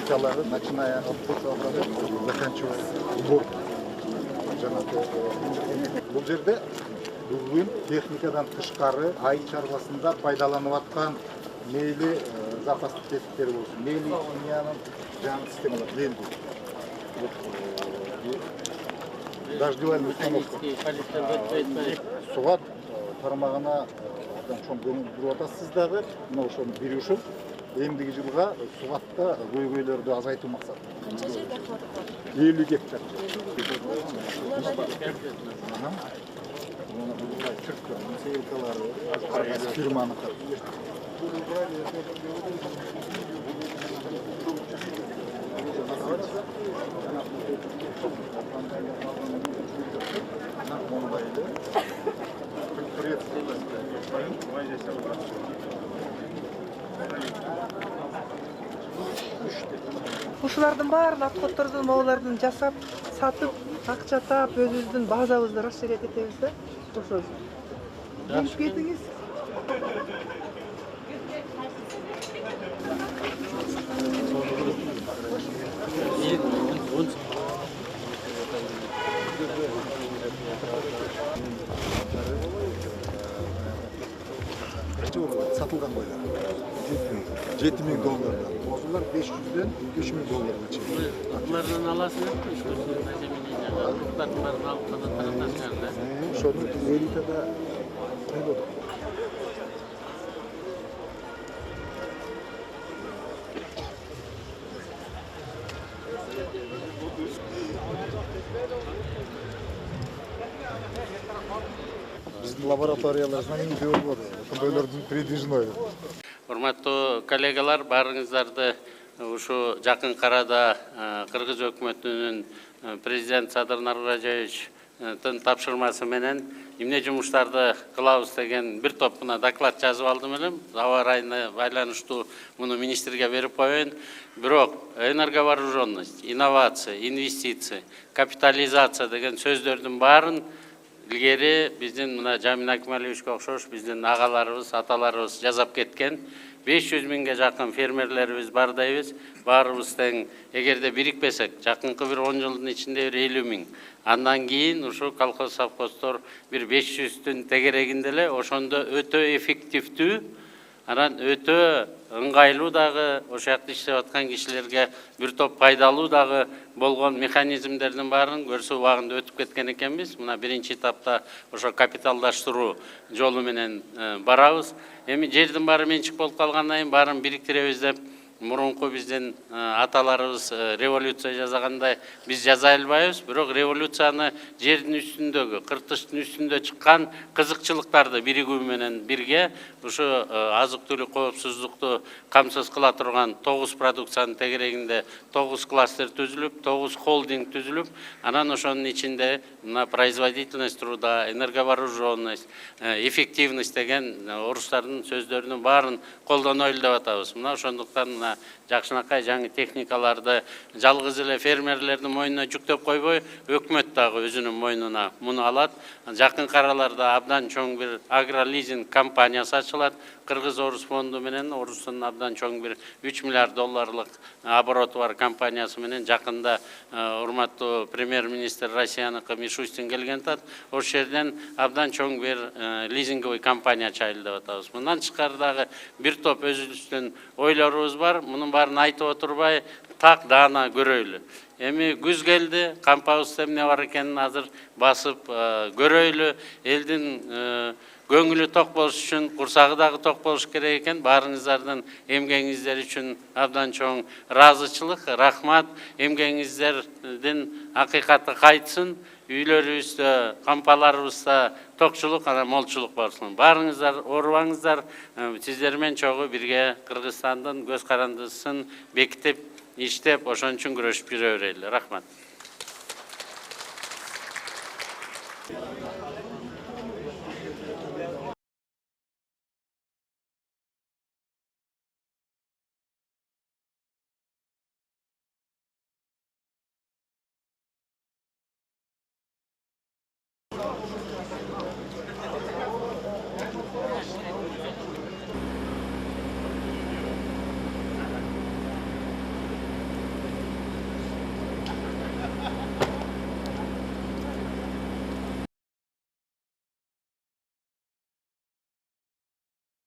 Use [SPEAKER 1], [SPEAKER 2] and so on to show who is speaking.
[SPEAKER 1] техникалары, начиная от футбола, заканчивая уборкой. Бул жерде бүгүн техникадан тышкары айыл чарбасында пайдаланып аткан мейли запастык тетиктер болсун, мейли химиянын жаңы системалар, мейли дождевая установка. Суга тармагына абдан чоң көңүл буруп атасыз дагы. Мына ошону биришип, эмдиги жылга сугатта көйгөйлөрдү азайтуу максатында.
[SPEAKER 2] Канча жерде кылат бар?
[SPEAKER 1] 50 гектар. Фирманыкы.
[SPEAKER 3] Ушулардын баарын отходдордун моулардын жасап, сатып, акча таап, өзүбүздүн базабызды расширять этебиз да. Ошо. Келип кетиңиз.
[SPEAKER 1] Satılgan koylar. $7.000. Bozullar $500'den $3.000'a çıkıyor.
[SPEAKER 4] Bunlardan alasın mı? Bunlardan alıp da taraftan çıkardı.
[SPEAKER 1] Şunu Elita'da koyduk. Біздің лабораториялардан үйде болду. Ошондойлордун передвижной.
[SPEAKER 4] Урматтуу коллегалар, барыңыздарды ушу жакын карада Кыргыз өкмөтүнүн президент Садыр Нарбажевичтин тапшырмасы менен эмне жумуштарды кылабыз деген бир топ мына доклад жазып алдым элем. Аба ырайына байланыштуу муну министрге берип коеюн. Бирок энерговооруженность, инновация, инвестиция, капитализация деген сөздөрдүн баарын илгери биздин мына Жамин Акмалиевичке окшош биздин агаларыбыз, аталарыбыз жазап кеткен. 500 миңге жакын фермерлерибиз бар дейбиз. Баарыбыз тең, эгерде бирикпесек, жакынкы бир 10 жылдын ичинде бир 50 миң. Андан кийин ушу колхоз совхоздор бир 500-түн тегерегинде эле ошондо өтө эффективдүү, анан өтө ыңгайлуу дагы ошол жакта иштеп аткан кишилерге бир топ пайдалуу дагы болгон механизмдердин баарын көрсө убагында өтүп кеткен экенбиз. Мына биринчи этапта ошо капиталдаштыруу жолу менен барабыз. Эми жердин баары менчик болуп калгандан кийин баарын бириктиребиз деп мурунку биздин аталарыбыз революция жасагандай биз жаза албайбыз. Бирок революцияны жердин үстүндөгү, кыртыштын үстүндө чыккан кызыкчылыктарды биригүү менен бирге ушу азык-түлүк коопсуздукту камсыз кыла турган 9 продукциянын тегерегинде 9 кластер түзүлүп, 9 холдинг түзүлүп, анан ошонун ичинде мына производительность труда, энерговооруженность, эффективность деген орустардын сөздөрүнүн баарын колдонойлу деп атабыз. Мына ошондуктан мына жакшынакай жаңы техникаларды жалгыз эле фермерлердин мойнуна жүктөп койбой, өкмөт дагы өзүнүн мойнуна муну алат. Жакын араларда абдан чоң бир агролизинг компаниясы ачылат. Кыргыз Орус фонду менен Орустун абдан чоң бир 3 миллиард долларлык обороты бар компаниясы менен жакында урматтуу премьер-министр Россияныкы Мишустин келген тат. Ошол жерден абдан чоң бир лизинговый компания чайлы деп атабыз. Мындан тышкары дагы бир топ өзүбүздүн ойлорубуз бар. Мунун баарын айтып отурбай так даана көрөйлү. Эми күз келди, кампабызда эмне бар экенин азыр басып көрөйлү. Элдин көңүлү ток болуш үчүн курсагы дагы ток болуш керек экен. Баарыңыздардын эмгегиңиздер үчүн абдан чоң ыраазычылык, рахмат. Эмгегиңиздердин акыйкаты кайтсын. Үйлөрүбүздө, кампаларыбызда токчулук, анан молчулук болсун. Баарыңыздар оорубаңыздар. Сиздер менен чогуу бирге Кыргызстандын көз карандысын бекитип, иштеп, ошон үчүн күрөшүп жүрө берели. Рахмат.